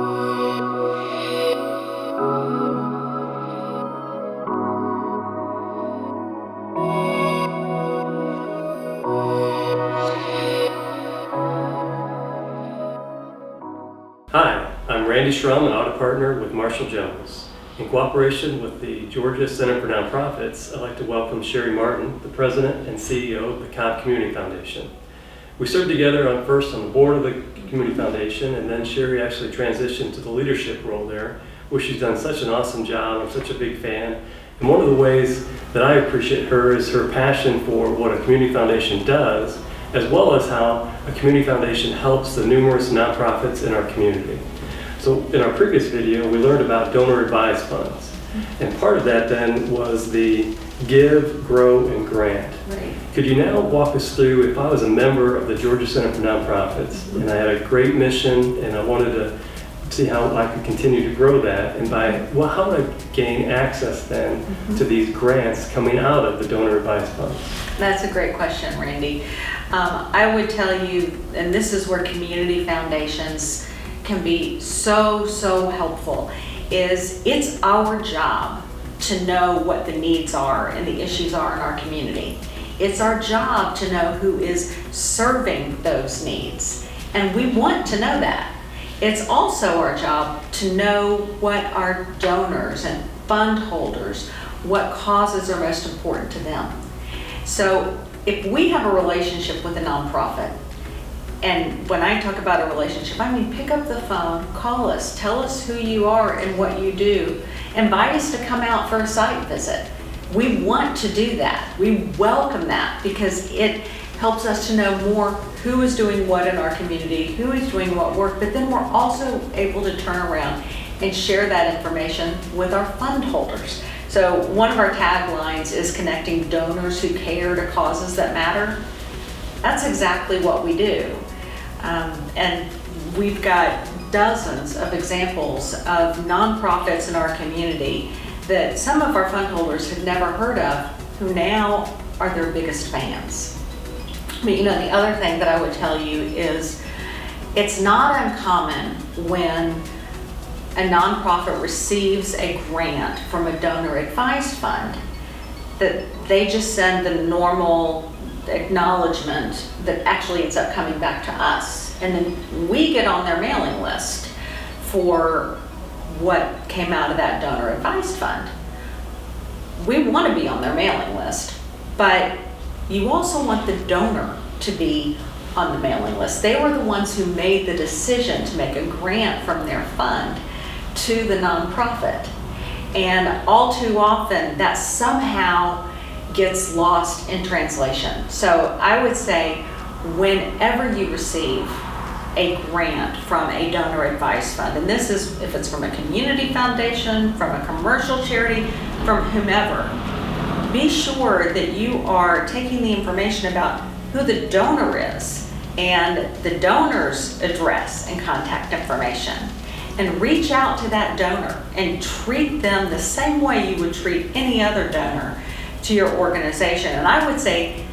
Hi, I'm Randy Schrum, an audit partner with Marshall Jones. In cooperation with the Georgia Center for Nonprofits, I'd like to welcome Sherry Martin, the President and CEO of the Cobb Community Foundation. We served together first on the board of the Community Foundation, and then Sherry actually transitioned to the leadership role there, where she's done such an awesome job. I'm such a big fan. And one of the ways that I appreciate her is her passion for what a community foundation does, as well as how a community foundation helps the numerous nonprofits in our community. So in our previous video, we learned about donor advised funds. And part of that then was the Give, Grow, and Grant. Right. Could you now walk us through, if I was a member of the Georgia Center for Nonprofits and I had a great mission and I wanted to see how I could continue to grow that, and how would I gain access then to these grants coming out of the donor advised funds? That's a great question, Randy. I would tell you, and this is where community foundations can be so helpful, is it's our job to know what the needs are and the issues are in our community. It's our job to know who is serving those needs, and we want to know that. It's also our job to know what our donors and fund holders, what causes are most important to them. So if we have a relationship with a nonprofit, and when I talk about a relationship, I mean pick up the phone, call us, tell us who you are and what you do, invite us to come out for a site visit. We want to do that. We welcome that because it helps us to know more who is doing what in our community, who is doing what work, but then we're also able to turn around and share that information with our fund holders. So one of our taglines is connecting donors who care to causes that matter. That's exactly what we do. And we've got dozens of examples of nonprofits in our community that some of our fund holders had never heard of, who now are their biggest fans. But the other thing that I would tell you is it's not uncommon when a nonprofit receives a grant from a donor advised fund that they just send the normal acknowledgement that actually ends up coming back to us. And then we get on their mailing list for what came out of that donor advised fund. We want to be on their mailing list, but you also want the donor to be on the mailing list. They were the ones who made the decision to make a grant from their fund to the nonprofit. And all too often that somehow gets lost in translation. So I would say whenever you receive a grant from a donor advised fund, and this is if it's from a community foundation, from a commercial charity, from whomever, be sure that you are taking the information about who the donor is and the donor's address and contact information, and reach out to that donor and treat them the same way you would treat any other donor to your organization. And I would say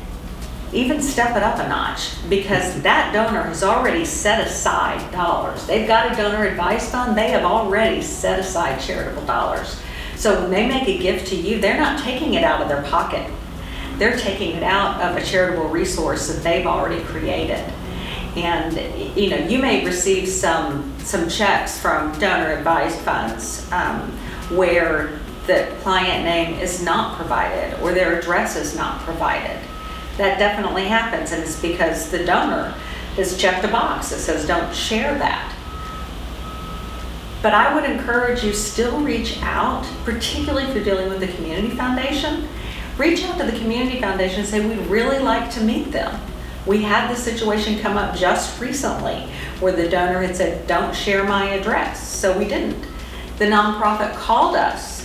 even step it up a notch, because that donor has already set aside dollars. They've got a donor advised fund, they have already set aside charitable dollars. So when they make a gift to you, they're not taking it out of their pocket. They're taking it out of a charitable resource that they've already created. And you may receive some checks from donor advised funds where the client name is not provided or their address is not provided. That definitely happens, and it's because the donor has checked a box that says don't share that. But I would encourage you still reach out, particularly if you're dealing with the community foundation. Reach out to the community foundation and say, we'd really like to meet them. We had this situation come up just recently where the donor had said, don't share my address, so we didn't. The nonprofit called us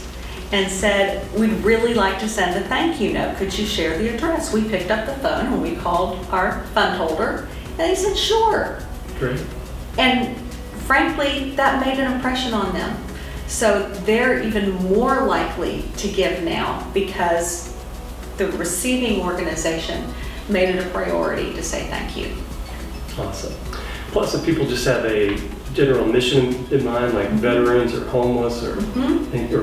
and said, we'd really like to send a thank you note. Could you share the address? We picked up the phone and we called our fund holder, and he said, sure. Great. And frankly, that made an impression on them. So they're even more likely to give now because the receiving organization made it a priority to say thank you. Awesome. Plus, if people just have a general mission in mind, like veterans or homeless or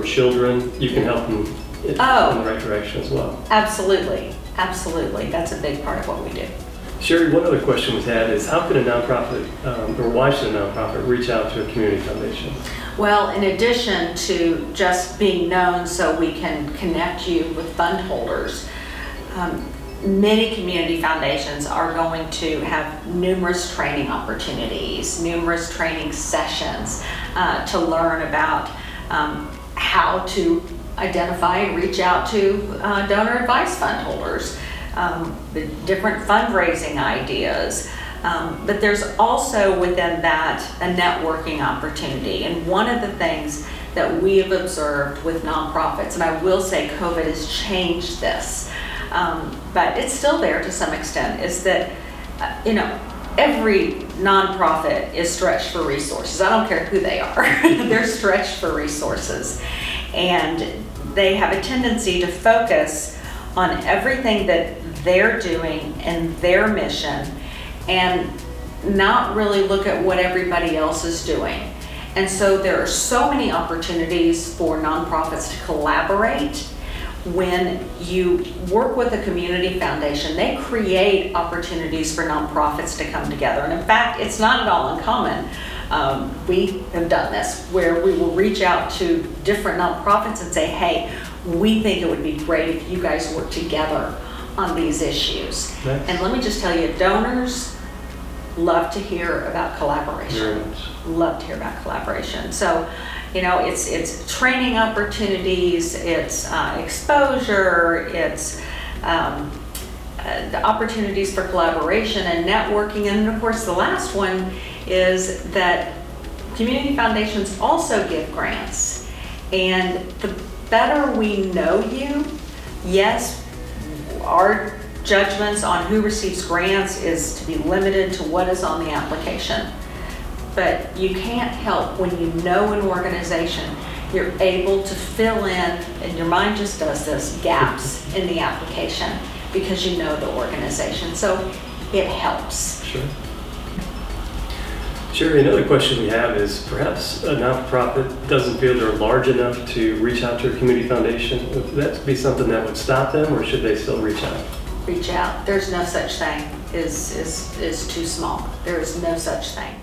children, you can help them in the right direction as well. Absolutely, absolutely. That's a big part of what we do. Sherry, one other question we've had is how can a nonprofit, or why should a nonprofit reach out to a community foundation? Well, in addition to just being known so we can connect you with fund holders, many community foundations are going to have numerous training opportunities, numerous training sessions to learn about how to identify and reach out to donor advised fund holders, the different fundraising ideas. But there's also within that a networking opportunity. And one of the things that we have observed with nonprofits, and I will say COVID has changed this, but it's still there to some extent, is that, every nonprofit is stretched for resources. I don't care who they are. They're stretched for resources. And they have a tendency to focus on everything that they're doing and their mission and not really look at what everybody else is doing. And so there are so many opportunities for nonprofits to collaborate. When you work with a community foundation, they create opportunities for nonprofits to come together. And in fact, it's not at all uncommon. We have done this where we will reach out to different nonprofits and say, hey, we think it would be great if you guys work together on these issues. Nice. And let me just tell you, donors love to hear about collaboration. Very much. Love to hear about collaboration. So, it's training opportunities, it's exposure, it's the opportunities for collaboration and networking. And then of course the last one is that community foundations also give grants. And the better we know you, yes, our judgments on who receives grants is to be limited to what is on the application. But you can't help when you know an organization, you're able to fill in, and your mind just does this, gaps in the application because you know the organization. So it helps. Sure. Sherry, another question we have is perhaps a nonprofit doesn't feel they're large enough to reach out to a community foundation. Would that be something that would stop them, or should they still reach out? Reach out. There's no such thing is too small. There is no such thing.